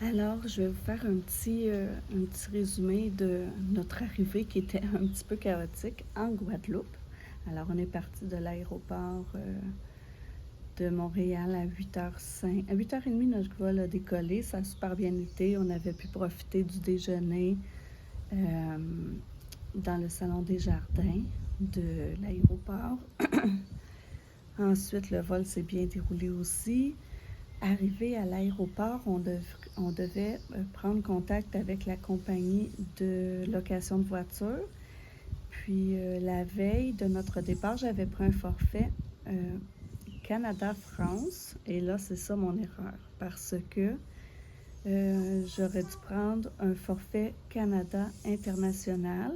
Alors, je vais vous faire un petit résumé de notre arrivée qui était un petit peu chaotique en Guadeloupe. Alors, on est parti de l'aéroport de Montréal à 8h05. À 8h30, notre vol a décollé. Ça a super bien été. On avait pu profiter du déjeuner dans le salon des jardins de l'aéroport. Ensuite, le vol s'est bien déroulé aussi. Arrivé à l'aéroport, on devait prendre contact avec la compagnie de location de voitures. Puis la veille de notre départ, j'avais pris un forfait Canada-France. Et là, c'est ça mon erreur. Parce que j'aurais dû prendre un forfait Canada international.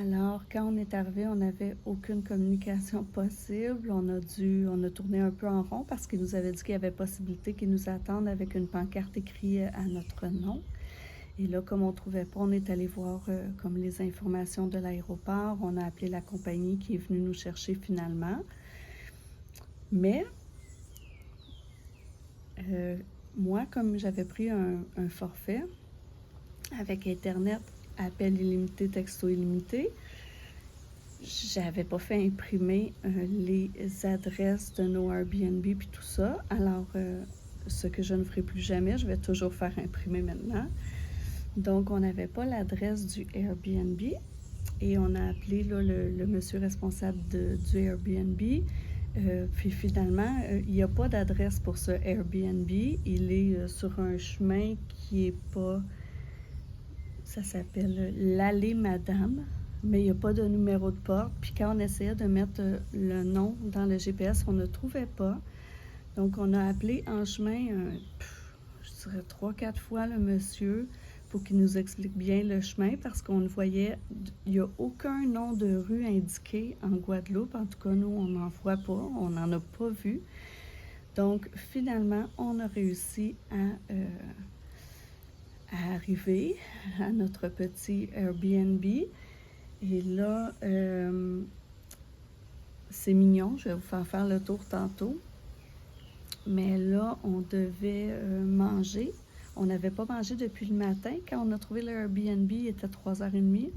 Alors, quand on est arrivé, on n'avait aucune communication possible. On a tourné un peu en rond parce qu'il nous avait dit qu'il y avait possibilité qu'ils nous attendent avec une pancarte écrite à notre nom. Et là, comme on ne trouvait pas, on est allé voir comme les informations de l'aéroport. On a appelé la compagnie qui est venue nous chercher finalement. Mais, moi, comme j'avais pris un forfait avec Internet, appel illimité, texto illimité, j'avais pas fait imprimer les adresses de nos Airbnb puis tout ça. Alors, ce que je ne ferai plus jamais, je vais toujours faire imprimer maintenant. Donc, on n'avait pas l'adresse du Airbnb et on a appelé là, le monsieur responsable du Airbnb. Puis finalement, il n'y a pas d'adresse pour ce Airbnb. Il est sur un chemin qui est pas... Ça s'appelle l'Allée Madame, mais il n'y a pas de numéro de porte. Puis quand on essayait de mettre le nom dans le GPS, on ne trouvait pas. Donc, on a appelé en chemin, je dirais 3-4 fois le monsieur pour qu'il nous explique bien le chemin parce qu'on ne voyait, il n'y a aucun nom de rue indiqué en Guadeloupe. En tout cas, nous, on n'en voit pas, on n'en a pas vu. Donc, finalement, on a réussi à arriver à notre petit Airbnb. Et là, c'est mignon, je vais vous faire le tour tantôt. Mais là, on devait manger. On n'avait pas mangé depuis le matin. Quand on a trouvé le Airbnb, il était 3h30.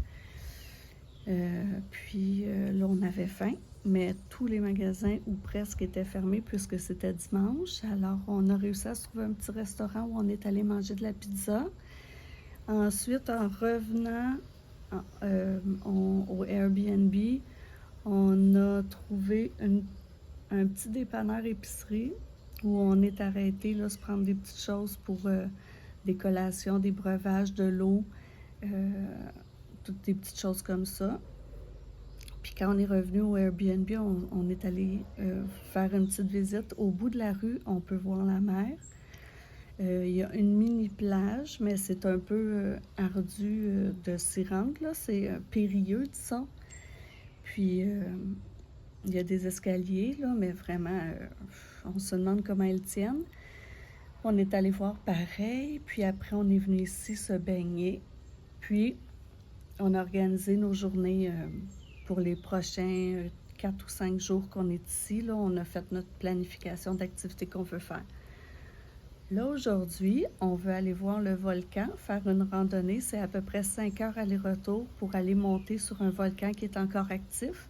Puis là, on avait faim. Mais tous les magasins ou presque étaient fermés puisque c'était dimanche. Alors, on a réussi à se trouver un petit restaurant où on est allé manger de la pizza. Ensuite, en revenant au Airbnb, on a trouvé un petit dépanneur épicerie où on est arrêté là, se prendre des petites choses pour des collations, des breuvages, de l'eau, toutes des petites choses comme ça. Puis quand on est revenu au Airbnb, on est allé faire une petite visite. Au bout de la rue, on peut voir la mer. Il y a une mini plage, mais c'est un peu ardu de s'y rendre, là. C'est périlleux, disons. Puis, il y a des escaliers, là, mais vraiment, on se demande comment elles tiennent. On est allé voir pareil, puis après, on est venu ici se baigner. Puis, on a organisé nos journées pour les prochains 4 ou 5 jours qu'on est ici. Là, on a fait notre planification d'activités qu'on veut faire. Là, aujourd'hui, on veut aller voir le volcan, faire une randonnée. C'est à peu près 5 heures aller-retour pour aller monter sur un volcan qui est encore actif.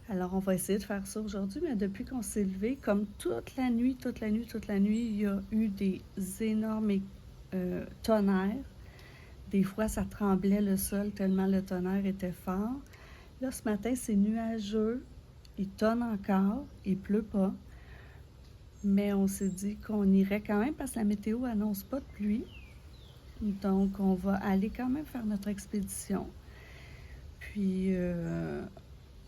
Alors, on va essayer de faire ça aujourd'hui, mais depuis qu'on s'est levé, comme toute la nuit, il y a eu des énormes tonnerres. Des fois, ça tremblait le sol tellement le tonnerre était fort. Là, ce matin, c'est nuageux. Il tonne encore. Il pleut pas. Mais on s'est dit qu'on irait quand même parce que la météo annonce pas de pluie. Donc, on va aller quand même faire notre expédition. Puis,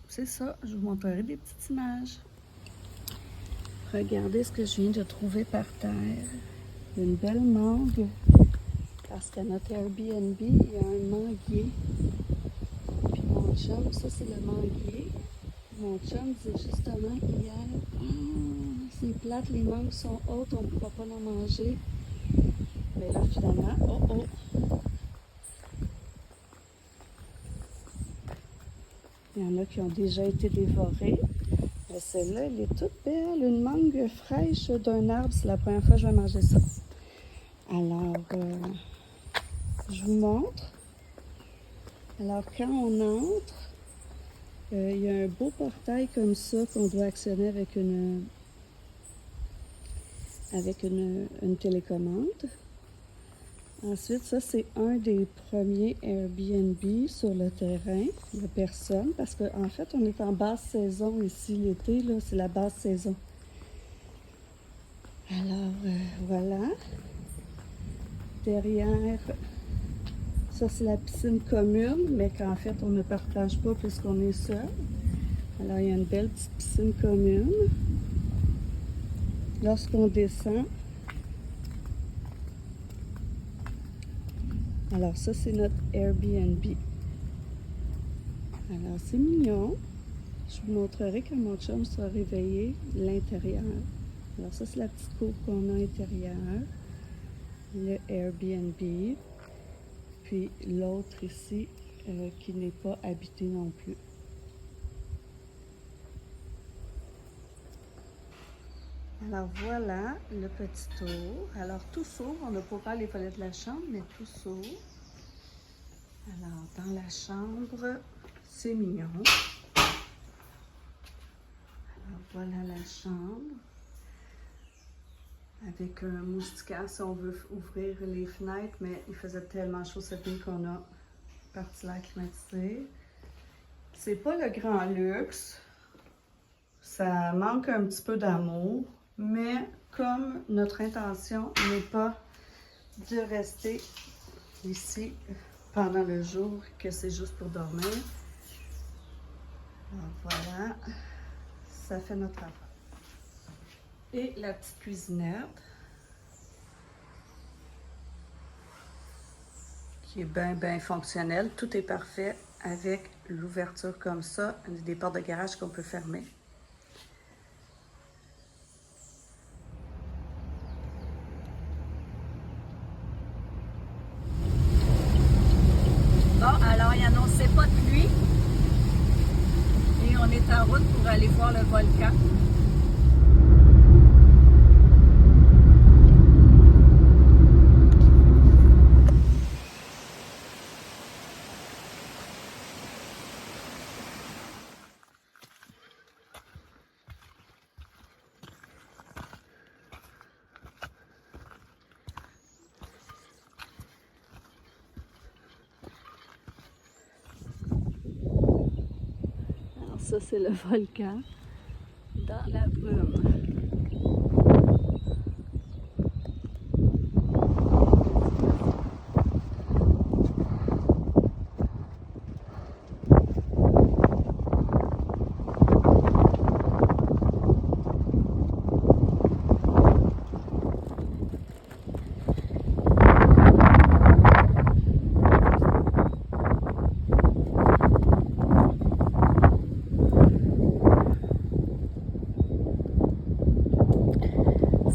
c'est ça. Je vous montrerai des petites images. Regardez ce que je viens de trouver par terre. Une belle mangue. Parce qu'à notre Airbnb, il y a un manguier. Puis mon chum, ça c'est le manguier. Mon chum disait justement hier, c'est plate, les mangues sont hautes, on ne pourra pas en manger. Mais là, finalement, il y en a qui ont déjà été dévorées. Mais celle-là, elle est toute belle. Une mangue fraîche d'un arbre, c'est la première fois que je vais manger ça. Alors, je vous montre. Alors, quand on entre, il y a un beau portail comme ça qu'on doit actionner avec une télécommande. Ensuite, ça, c'est un des premiers Airbnb sur le terrain. Il n'y a personne parce qu'en fait, on est en basse saison ici. L'été, là, c'est la basse saison. Alors, voilà. Derrière, ça, c'est la piscine commune, mais qu'en fait, on ne partage pas puisqu'on est seul. Alors, il y a une belle petite piscine commune. Lorsqu'on descend, alors ça, c'est notre Airbnb. Alors, c'est mignon. Je vous montrerai quand mon chum sera réveillé l'intérieur. Alors, ça, c'est la petite cour qu'on a intérieure. Le Airbnb. Puis l'autre ici, qui n'est pas habité non plus. Alors voilà le petit tour. Alors tout s'ouvre, on n'a pas ouvert les volets de la chambre, mais tout s'ouvre. Alors dans la chambre, c'est mignon. Alors voilà la chambre. Avec un moustiquaire si on veut ouvrir les fenêtres, mais il faisait tellement chaud cette nuit qu'on a parti l'air climatisé. C'est pas le grand luxe. Ça manque un petit peu d'amour. Mais comme notre intention n'est pas de rester ici pendant le jour, que c'est juste pour dormir, alors voilà, ça fait notre affaire. Et la petite cuisinette, qui est bien fonctionnelle. Tout est parfait avec l'ouverture comme ça, des portes de garage qu'on peut fermer. Bon, alors il annonçait pas de pluie et on est en route pour aller voir le volcan. Ça, c'est le volcan dans la brume.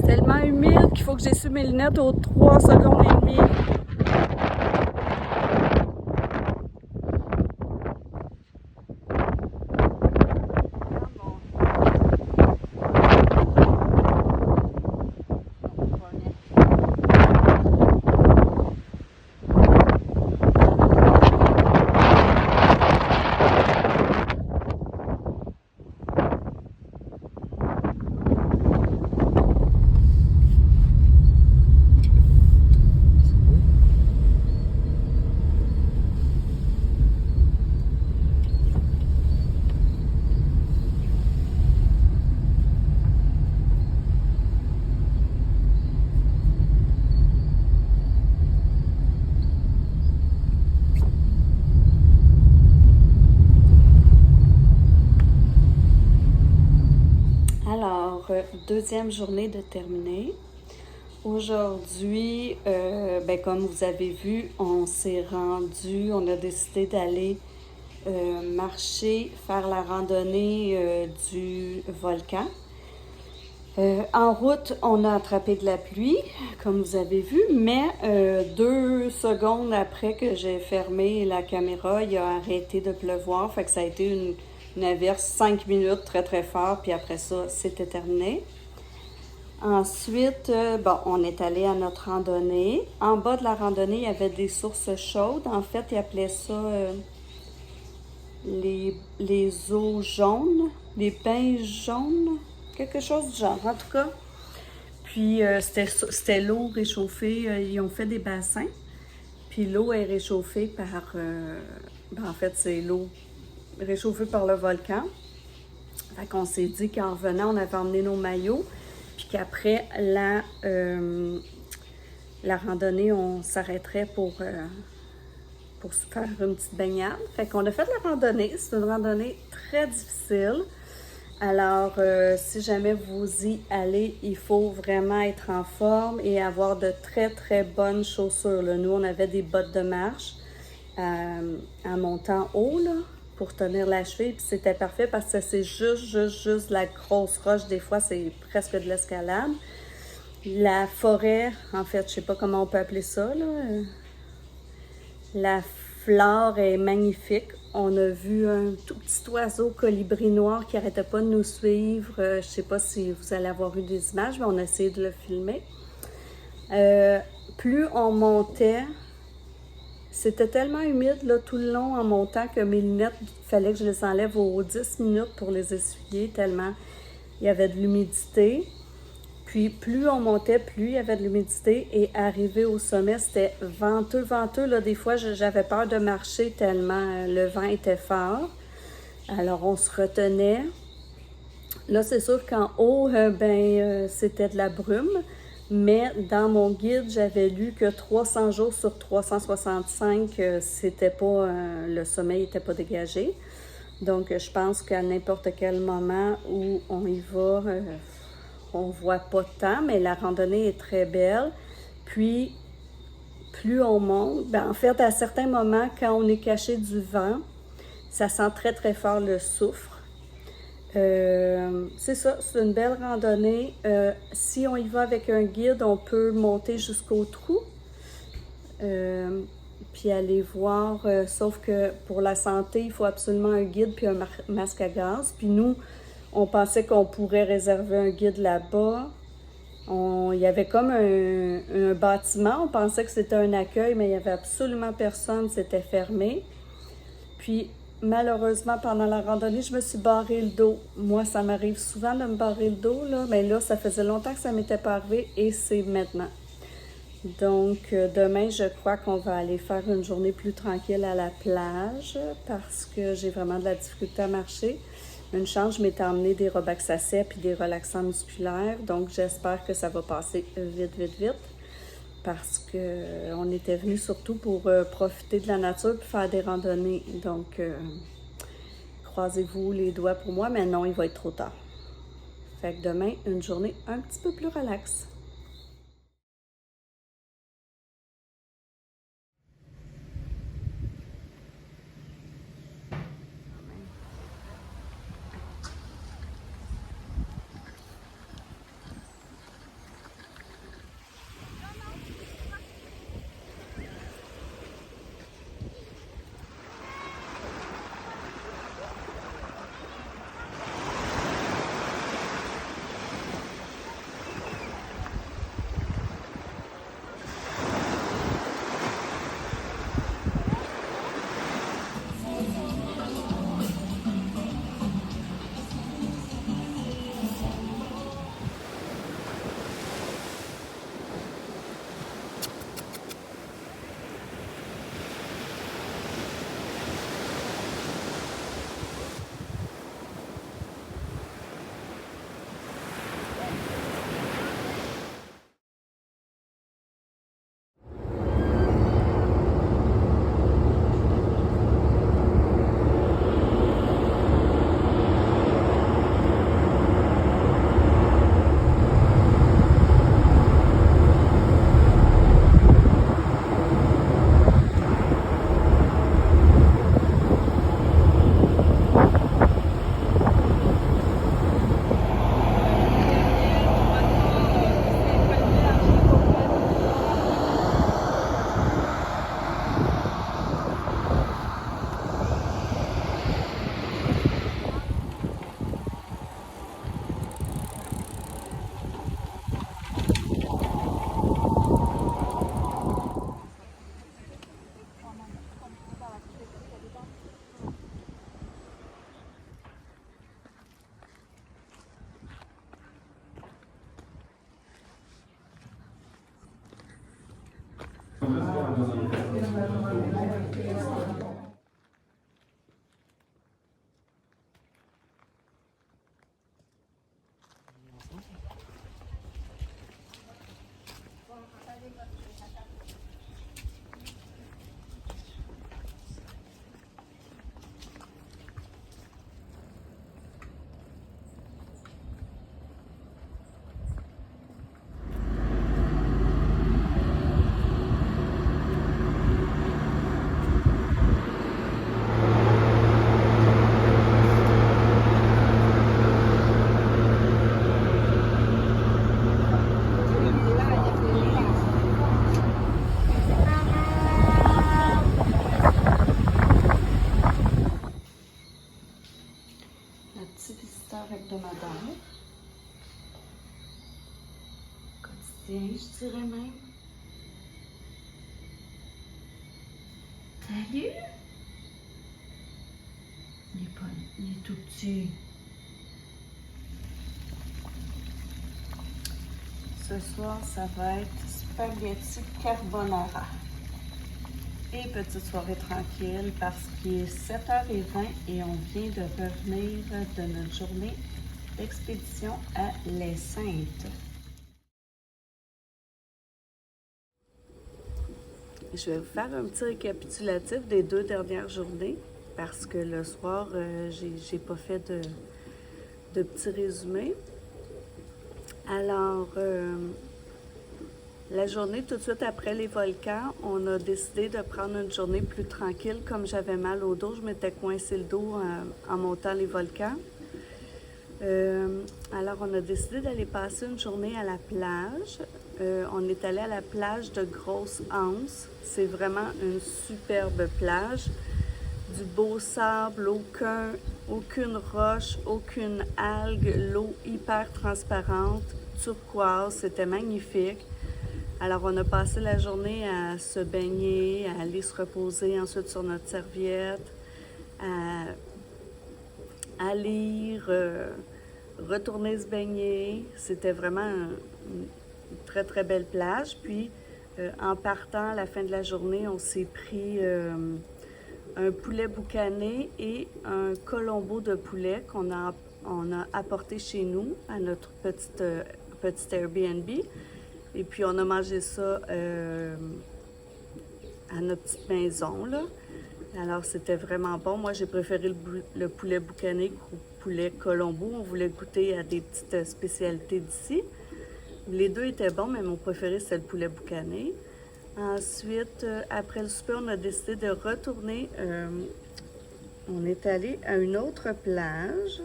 Tellement humide qu'il faut que j'essuie mes lunettes aux 3 secondes et demie. Deuxième journée de terminée. Aujourd'hui, comme vous avez vu, on s'est rendu, on a décidé d'aller marcher, faire la randonnée du volcan. En route, on a attrapé de la pluie, comme vous avez vu, mais 2 secondes après que j'ai fermé la caméra, il a arrêté de pleuvoir, fait que ça a été une averse 5 minutes très fort, puis après ça, c'était terminé. Ensuite, bon, on est allé à notre randonnée. En bas de la randonnée, il y avait des sources chaudes. En fait, ils appelaient ça les eaux jaunes, les bains jaunes, quelque chose du genre, en tout cas. Puis, c'était l'eau réchauffée. Ils ont fait des bassins. Puis, l'eau est réchauffée par... ben, en fait, c'est l'eau réchauffée par le volcan. Fait qu'on s'est dit qu'en revenant, on avait emmené nos maillots. Puis qu'après la randonnée, on s'arrêterait pour se faire une petite baignade. Fait qu'on a fait la randonnée. C'est une randonnée très difficile. Alors, si jamais vous y allez, il faut vraiment être en forme et avoir de très, très bonnes chaussures. Là. Nous, on avait des bottes de marche en montant haut, là, pour tenir la cheville. Puis c'était parfait parce que c'est juste la grosse roche. Des fois, c'est presque de l'escalade. La forêt, en fait, je sais pas comment on peut appeler ça, là. La flore est magnifique. On a vu un tout petit oiseau colibri noir qui n'arrêtait pas de nous suivre. Je sais pas si vous allez avoir eu des images, mais on a essayé de le filmer. Plus on montait, c'était tellement humide là, tout le long en montant que mes lunettes, il fallait que je les enlève aux 10 minutes pour les essuyer, tellement il y avait de l'humidité. Puis plus on montait, plus il y avait de l'humidité. Et arrivé au sommet, c'était venteux. Là, des fois, j'avais peur de marcher tellement le vent était fort. Alors, on se retenait. Là, c'est sûr qu'en haut, c'était de la brume. Mais dans mon guide, j'avais lu que 300 jours sur 365, c'était pas, le sommeil n'était pas dégagé. Donc, je pense qu'à n'importe quel moment où on y va, on voit pas tant, mais la randonnée est très belle. Puis, plus on monte, en fait, à certains moments, quand on est caché du vent, ça sent très, très fort le soufre. C'est ça, c'est une belle randonnée. Si on y va avec un guide, on peut monter jusqu'au trou, puis aller voir, sauf que pour la santé, il faut absolument un guide puis un masque à gaz. Puis nous, on pensait qu'on pourrait réserver un guide là-bas. Il y avait comme un bâtiment, on pensait que c'était un accueil, mais il n'y avait absolument personne, c'était fermé. Puis, malheureusement, pendant la randonnée, je me suis barré le dos. Moi, ça m'arrive souvent de me barrer le dos, là, mais là, ça faisait longtemps que ça ne m'était pas arrivé et c'est maintenant. Donc, demain, je crois qu'on va aller faire une journée plus tranquille à la plage parce que j'ai vraiment de la difficulté à marcher. Une chance, je m'étais emmené des Robax Sachet puis des relaxants musculaires. Donc, j'espère que ça va passer vite. Parce qu'on était venus surtout pour profiter de la nature et faire des randonnées. Donc, croisez-vous les doigts pour moi, mais non, il va être trop tard. Fait que demain, une journée un petit peu plus relaxe. Hebdomadaire. Quotidien, je dirais même. Salut! Il est tout petit. Ce soir, ça va être spaghetti carbonara. Et petite soirée tranquille parce qu'il est 7h20 et on vient de revenir de notre journée d'expédition à Les Saintes. Je vais vous faire un petit récapitulatif des 2 dernières journées parce que le soir, j'ai pas fait de petit résumé. Alors, la journée tout de suite après les volcans, on a décidé de prendre une journée plus tranquille. Comme j'avais mal au dos, je m'étais coincé le dos en montant les volcans. Alors, on a décidé d'aller passer une journée à la plage. On est allé à la plage de Grosse-Anse. C'est vraiment une superbe plage. Du beau sable, aucune roche, aucune algue, l'eau hyper transparente, turquoise, c'était magnifique. Alors, on a passé la journée à se baigner, à aller se reposer ensuite sur notre serviette, à lire, retourner se baigner. C'était vraiment une très, très belle plage. Puis, en partant à la fin de la journée, on s'est pris un poulet boucané et un colombo de poulet qu'on a apporté chez nous à notre petite Airbnb. Et puis, on a mangé ça à notre petite maison, là. Alors, c'était vraiment bon. Moi, j'ai préféré le poulet boucané qu'au poulet colombo. On voulait goûter à des petites spécialités d'ici. Les deux étaient bons, mais mon préféré, c'était le poulet boucané. Ensuite, après le souper, on a décidé de retourner. On est allé à une autre plage.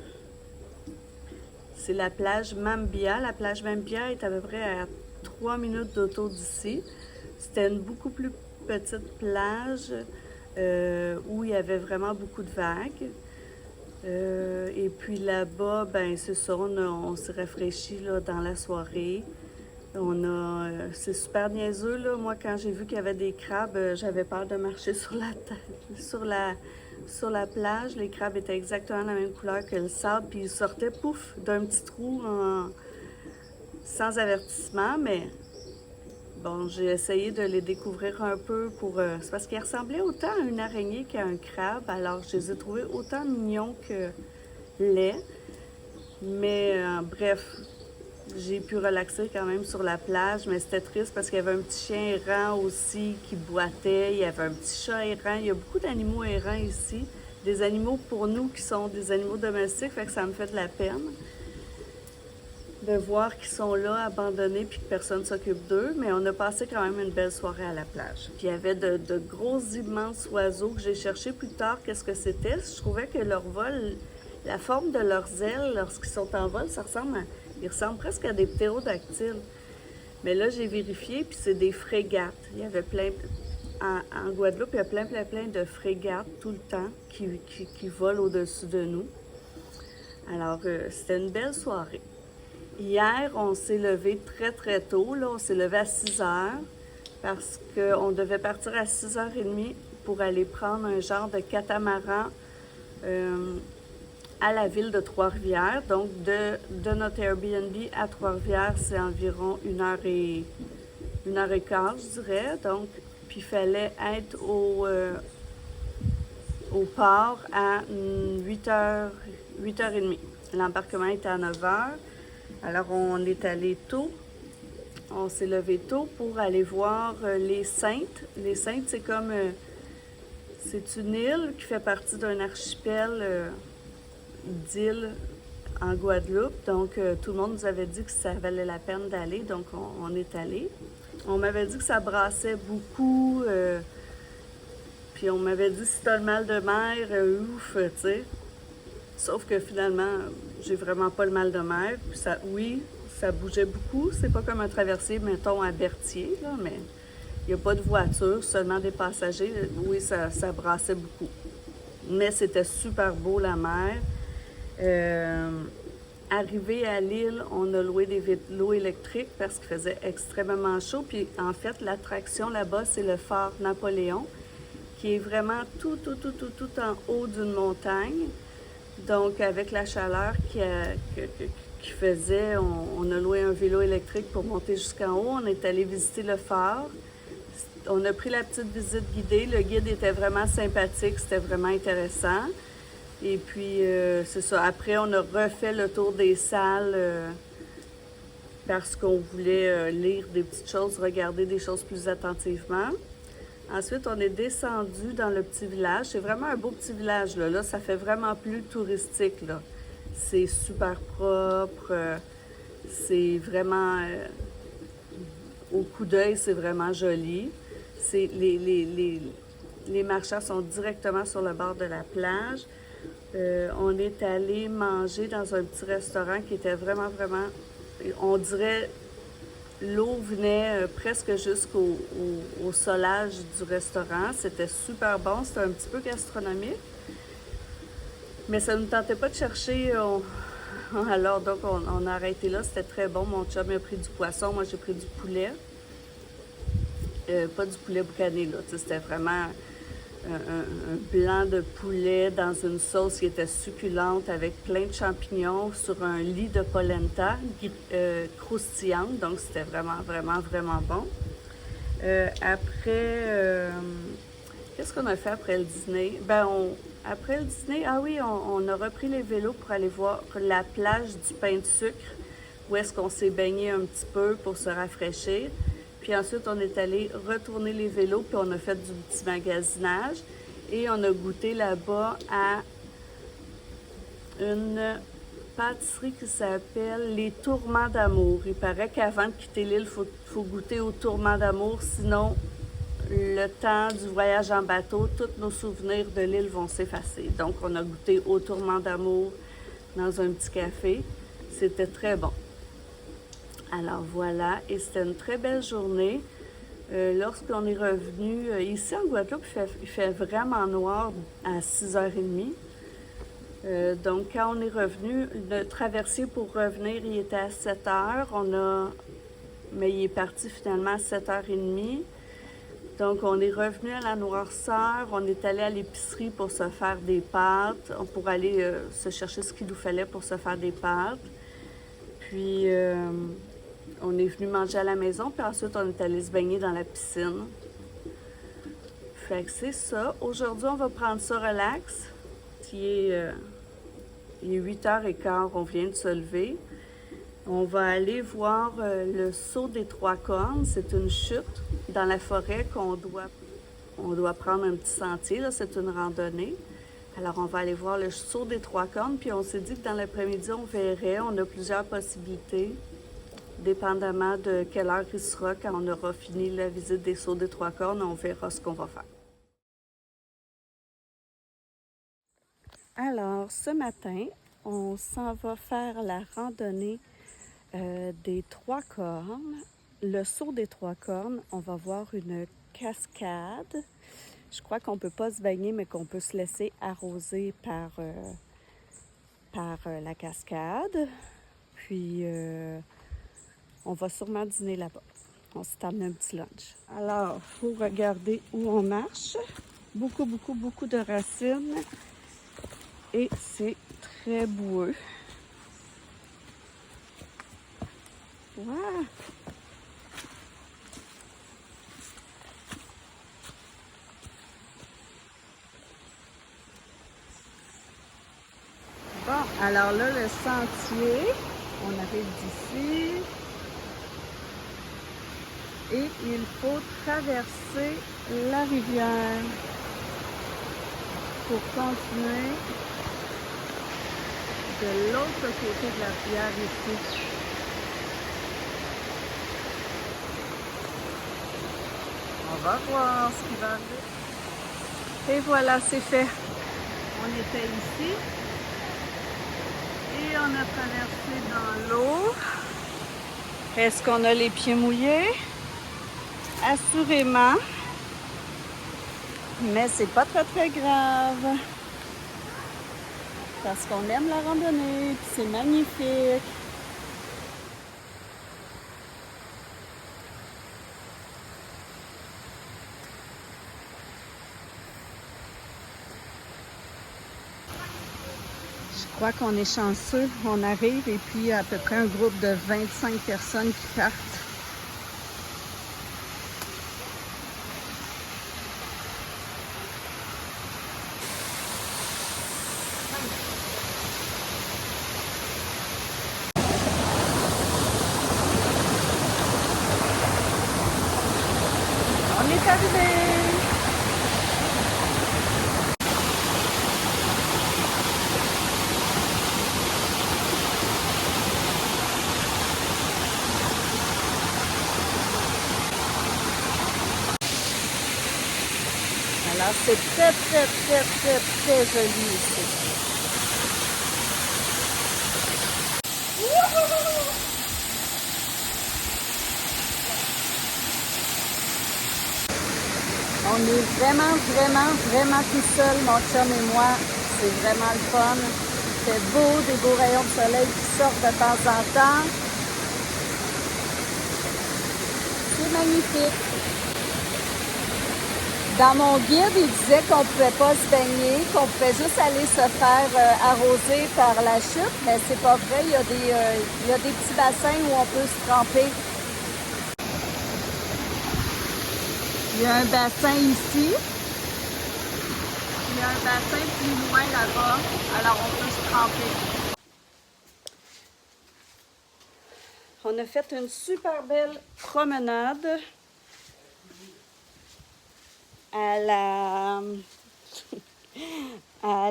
C'est la plage Mambia. La plage Mambia est à peu près à 3 minutes d'auto d'ici. C'était une beaucoup plus petite plage où il y avait vraiment beaucoup de vagues. Et puis là-bas, ben c'est ça, on s'est rafraîchi là, dans la soirée. C'est super niaiseux, là. Moi, quand j'ai vu qu'il y avait des crabes, j'avais peur de marcher sur la plage. Les crabes étaient exactement la même couleur que le sable, puis ils sortaient, pouf, d'un petit trou sans avertissement, mais bon, j'ai essayé de les découvrir un peu c'est parce qu'ils ressemblaient autant à une araignée qu'à un crabe, alors je les ai trouvés autant mignons que laids. Mais bref, j'ai pu relaxer quand même sur la plage, mais c'était triste parce qu'il y avait un petit chien errant aussi qui boitait, il y avait un petit chat errant, il y a beaucoup d'animaux errants ici, des animaux pour nous qui sont des animaux domestiques, fait que ça me fait de la peine de voir qu'ils sont là, abandonnés, puis que personne ne s'occupe d'eux, mais on a passé quand même une belle soirée à la plage. Puis il y avait de gros, immenses oiseaux que j'ai cherché plus tard qu'est-ce que c'était. Je trouvais que leur vol, la forme de leurs ailes lorsqu'ils sont en vol, ils ressemblent presque à des ptérodactyles. Mais là, j'ai vérifié, puis c'est des frégates. Il y avait en Guadeloupe, il y a plein de frégates tout le temps qui volent au-dessus de nous. Alors, c'était une belle soirée. Hier, on s'est levé très, très tôt. Là, on s'est levé à 6 heures parce qu'on devait partir à 6h30 pour aller prendre un genre de catamaran à la ville de Trois-Rivières. Donc, de notre Airbnb à Trois-Rivières, c'est environ 1h15, je dirais. Donc, puis il fallait être au port à 8h30. L'embarquement était à 9h. Alors, on est allé tôt. On s'est levé tôt pour aller voir les Saintes. Les Saintes, c'est comme... c'est une île qui fait partie d'un archipel d'îles en Guadeloupe. Donc, tout le monde nous avait dit que ça valait la peine d'aller. Donc, on est allé. On m'avait dit que ça brassait beaucoup. Puis, on m'avait dit, si t'as le mal de mer, ouf, tu sais. Sauf que finalement, j'ai vraiment pas le mal de mer. Puis ça, oui, ça bougeait beaucoup. C'est pas comme un traversier, mettons, à Berthier, là, mais il n'y a pas de voiture, seulement des passagers. Oui, ça brassait beaucoup. Mais c'était super beau, la mer. Arrivé à l'île, on a loué des vélos électriques parce qu'il faisait extrêmement chaud. Puis en fait, l'attraction là-bas, c'est le phare Napoléon, qui est vraiment tout en haut d'une montagne. Donc, avec la chaleur qui faisait, on a loué un vélo électrique pour monter jusqu'en haut. On est allé visiter le phare. On a pris la petite visite guidée. Le guide était vraiment sympathique, c'était vraiment intéressant. Et puis, c'est ça. Après, on a refait le tour des salles parce qu'on voulait lire des petites choses, regarder des choses plus attentivement. Ensuite, on est descendu dans le petit village. C'est vraiment un beau petit village, là. Là, ça fait vraiment plus touristique, là. C'est super propre. C'est vraiment... au coup d'œil, c'est vraiment joli. Les marchands sont directement sur le bord de la plage. On est allé manger dans un petit restaurant qui était vraiment... On dirait... L'eau venait presque jusqu'au solage du restaurant. C'était super bon. C'était un petit peu gastronomique. Mais ça ne nous tentait pas de chercher. Alors, donc, on a arrêté là. C'était très bon. Mon chum a pris du poisson. Moi, j'ai pris du poulet. Pas du poulet boucané, là. C'était vraiment un blanc de poulet dans une sauce qui était succulente avec plein de champignons sur un lit de polenta croustillante. Donc, c'était vraiment bon. Après, qu'est-ce qu'on a fait après le dîner? Après le dîner, ah oui, on a repris les vélos pour aller voir la plage du Pain de Sucre, où est-ce qu'on s'est baigné un petit peu pour se rafraîchir. Puis ensuite, on est allé retourner les vélos, puis on a fait du petit magasinage. Et on a goûté là-bas à une pâtisserie qui s'appelle les Tourments d'amour. Il paraît qu'avant de quitter l'île, il faut goûter aux Tourments d'amour, sinon le temps du voyage en bateau, tous nos souvenirs de l'île vont s'effacer. Donc, on a goûté aux Tourments d'amour dans un petit café. C'était très bon. Alors voilà, et c'était une très belle journée. Lorsqu'on est revenu, ici en Guadeloupe, il fait vraiment noir à 6h30. Donc quand on est revenu, le traversier pour revenir, il était à 7h. Mais il est parti finalement à 7h30. Donc on est revenu à la noirceur, on est allé à l'épicerie pour se faire des pâtes, pour aller se chercher ce qu'il nous fallait pour se faire des pâtes. Puis... on est venu manger à la maison, puis ensuite, on est allé se baigner dans la piscine. Fait que c'est ça. Aujourd'hui, on va prendre ça relax. Il est 8h15, on vient de se lever. On va aller voir le saut des Trois Cornes. C'est une chute dans la forêt on doit prendre un petit sentier. Là, c'est une randonnée. Alors, on va aller voir le saut des Trois Cornes. Puis, on s'est dit que dans l'après-midi, on verrait. On a plusieurs possibilités. Dépendamment de quelle heure il sera, quand on aura fini la visite des sauts des Trois Cornes, on verra ce qu'on va faire. Alors, ce matin, on s'en va faire la randonnée des Trois Cornes. Le saut des Trois Cornes, on va voir une cascade. Je crois qu'on ne peut pas se baigner, mais qu'on peut se laisser arroser par la cascade. Puis... on va sûrement dîner là-bas. On s'est amené un petit lunch. Alors, il faut regarder où on marche. Beaucoup de racines. Et c'est très boueux. Wow! Alors là, le sentier, on arrive d'ici. Et il faut traverser la rivière pour continuer de l'autre côté de la rivière ici. On va voir ce qui va arriver. Et voilà, c'est fait. On était ici et on a traversé dans l'eau. Est-ce qu'on a les pieds mouillés? Assurément. Mais c'est pas très grave. Parce qu'on aime la randonnée, puis c'est magnifique. Je crois qu'on est chanceux. On arrive et puis il y a à peu près un groupe de 25 personnes qui partent. On est arrivé! Alors, c'est très joli ici. On est vraiment tout seul, mon chum et moi. C'est vraiment le fun. Il fait beau, des beaux rayons de soleil qui sortent de temps en temps. C'est magnifique. Dans mon guide, il disait qu'on ne pouvait pas se baigner, qu'on pouvait juste aller se faire arroser par la chute, mais c'est pas vrai. Il y a des petits bassins où on peut se tremper. Il y a un bassin ici. Il y a un bassin plus loin là-bas. Alors on peut se tremper. On a fait une super belle promenade à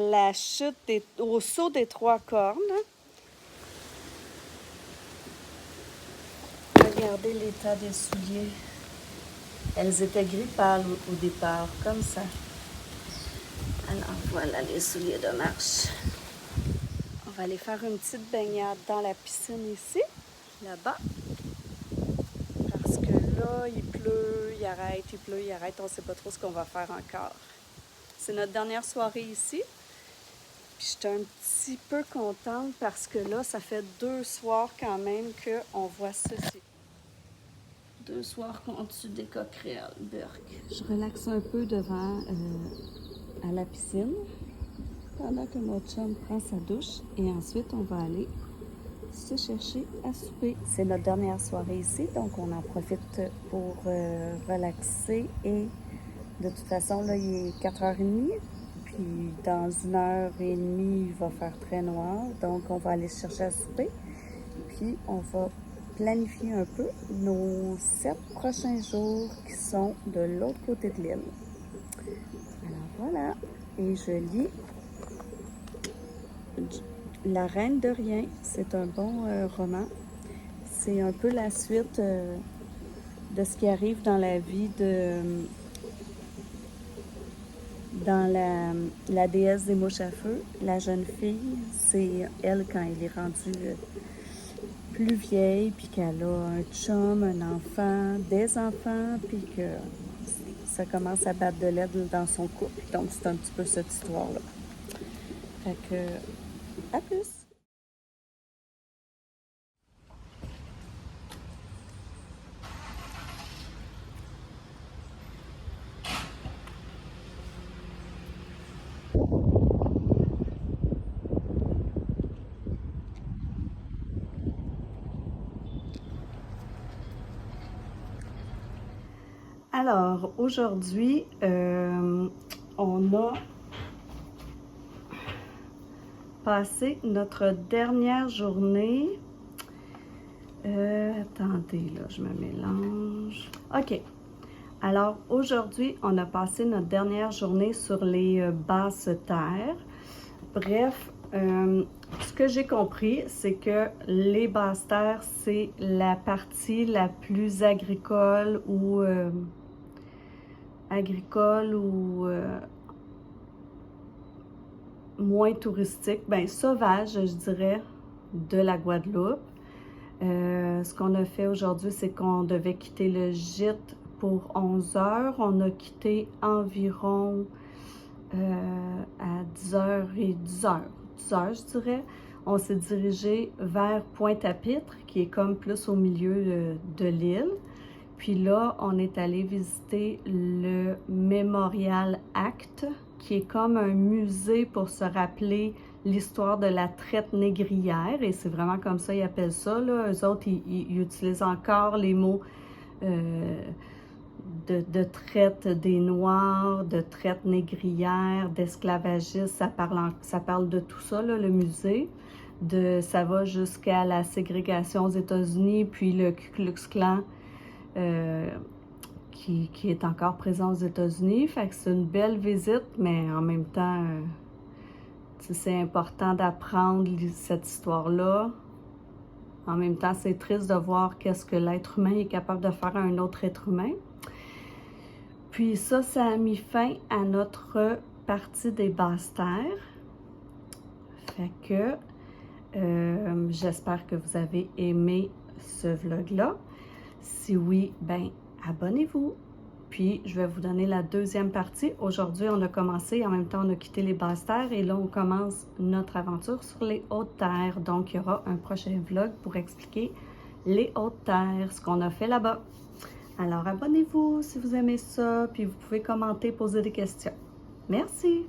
la chute au saut des 3 cornes. Regardez l'état des souliers. Elles étaient gris pâle au départ, comme ça. Alors voilà les souliers de marche. On va aller faire une petite baignade dans la piscine ici, là-bas. Parce que là, il pleut, il arrête, il pleut, il arrête. On ne sait pas trop ce qu'on va faire encore. C'est notre dernière soirée ici. Puis j'étais un petit peu contente parce que là, ça fait 2 soirs quand même qu'on voit ceci. 2 soirs qu'on tue des coquerelles, burk. Je relaxe un peu devant à la piscine pendant que mon chum prend sa douche et ensuite on va aller se chercher à souper. C'est notre dernière soirée ici, donc on en profite pour relaxer et de toute façon là il est 4h30 puis dans 1h30 il va faire très noir, donc on va aller se chercher à souper puis on va planifier un peu nos 7 prochains jours qui sont de l'autre côté de l'île. Alors voilà, et je lis La Reine de Rien. C'est un bon roman. C'est un peu la suite de ce qui arrive dans la vie dans la déesse des mouches à feu. La jeune fille, c'est elle quand elle est rendue plus vieille, puis qu'elle a un chum, un enfant, des enfants, puis que ça commence à battre de l'aide dans son couple. Donc, c'est un petit peu cette histoire-là. Fait que, à plus! Alors, aujourd'hui, on a passé notre dernière journée. Attendez, là, je me mélange. OK. Alors, aujourd'hui, on a passé notre dernière journée sur les basses terres. Bref, ce que j'ai compris, c'est que les basses terres, c'est la partie la plus agricole ou moins touristique, bien sauvage, je dirais, de la Guadeloupe. Ce qu'on a fait aujourd'hui, c'est qu'on devait quitter le gîte pour 11 heures. On a quitté environ à 10 heures et 10 heures, je dirais. On s'est dirigé vers Pointe-à-Pitre, qui est comme plus au milieu de l'île. Puis là, on est allé visiter le Mémorial Act, qui est comme un musée pour se rappeler l'histoire de la traite négrière. Et c'est vraiment comme ça ils appellent ça, là. Eux autres, ils utilisent encore les mots de traite des Noirs, de traite négrière, d'esclavagistes. Ça parle de tout ça, là, le musée. Ça va jusqu'à la ségrégation aux États-Unis, puis le Ku Klux Klan, qui est encore présent aux États-Unis. Fait que c'est une belle visite, mais en même temps, c'est important d'apprendre cette histoire-là. En même temps, c'est triste de voir qu'est-ce que l'être humain est capable de faire à un autre être humain. Puis ça a mis fin à notre partie des basses terres. Fait que j'espère que vous avez aimé ce vlog-là. Si oui, ben abonnez-vous. Puis, je vais vous donner la deuxième partie. Aujourd'hui, on a commencé, en même temps, on a quitté les basses terres et là, on commence notre aventure sur les hautes terres. Donc, il y aura un prochain vlog pour expliquer les hautes terres, ce qu'on a fait là-bas. Alors, abonnez-vous si vous aimez ça, puis vous pouvez commenter, poser des questions. Merci!